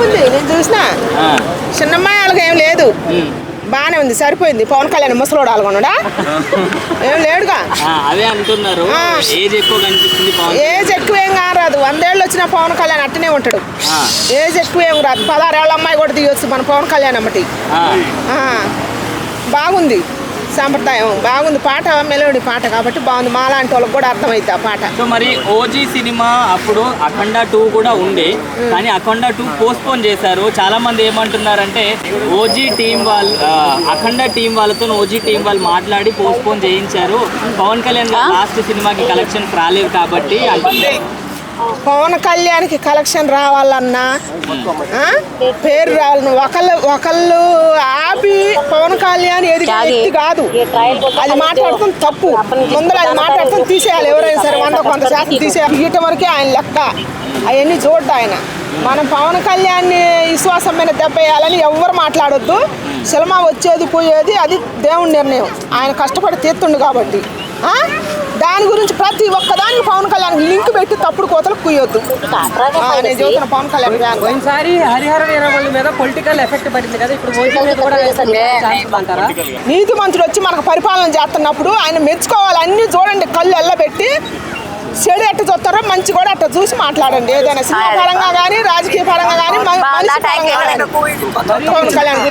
ఉంది, నేను చూసిన చిన్నమ్మాయి వాళ్ళకి ఏం లేదు, బాగానే ఉంది, సరిపోయింది. పవన్ కళ్యాణ్ ముసలోడు ఆల్గొన్నాడా, ఏం లేడుగా. అదే అంటున్నారు, ఏజ్ ఎక్కువ ఏం కారాదు. 100 ఏళ్ళు వచ్చిన పవన్ కళ్యాణ్ అట్టనే ఉంటాడు, ఏజ్ ఎక్కువ ఏం రాదు. 16 ఏళ్ళ అమ్మాయి కూడా తీయొచ్చు మన పవన్ కళ్యాణ్ అమ్మటి. బాగుంది, సాంప్రదాయం బాగుంది. పాట మెలోడీ పాట కాబట్టి బాగుంది. మాలాంటి వాళ్ళకి కూడా అర్థమైంది ఆ పాట. సో మరి ఓజీ సినిమా అప్పుడు అఖండ 2 కూడా ఉండే, కానీ అఖండ 2 పోస్ట్పోన్ చేశారు. చాలా మంది ఏమంటున్నారంటే ఓజీ టీం వాళ్ళు, అఖండ టీం వాళ్ళతో ఓజీ టీం వాళ్ళు మాట్లాడి పోస్ట్పోన్ చేయించారు. పవన్ కళ్యాణ్ లాస్ట్ సినిమాకి కలెక్షన్ రాలేదు కాబట్టి అంటున్నారు. పవన్ కళ్యాణ్కి కలెక్షన్ రావాలన్నా, పేరు రావాలన్నా ఒకళ్ళు ఆపి పవన్ కళ్యాణ్ ఎదిగి కాదు, అది మాట్లాడటం తప్పు. ముందర అది మాట్లాడటం తీసేయాలి, ఎవరైనా సరే 100% తీసేయాలి. గీయటం వరకే ఆయన లెక్క, అవన్నీ చూడ్డా ఆయన. మనం పవన్ కళ్యాణ్ని విశ్వాసం మీద దెబ్బేయాలని ఎవరు మాట్లాడొద్దు. సినిమా వచ్చేది పోయేది అది దేవుడి నిర్ణయం, ఆయన కష్టపడి తీస్తుండు కాబట్టి. దాని గురించి ప్రతి ఒక్కదానికి పవన్ కళ్యాణ్ లింక్ పెట్టి తప్పుడు కోతలు కుయ్యొద్దు. నేను చెబుతున్న పవన్ కళ్యాణ్ పోయినసారి హరిహర వీరమల్లి మీద పొలిటికల్ ఎఫెక్ట్ పడింది కదా, ఇప్పుడు నీతి మంత్రులు వచ్చి మనకు పరిపాలన చేస్తున్నప్పుడు ఆయన మెచ్చుకోవాలి. అన్ని చూడండి, కళ్ళు ఎల్లబెట్టి చెడు ఎట్ట చూస్తారో మంచి కూడా అట్ట చూసి మాట్లాడండి. ఏదైనా సినిమా పరంగా కానీ రాజకీయ పరంగా కానీ పవన్ కళ్యాణ్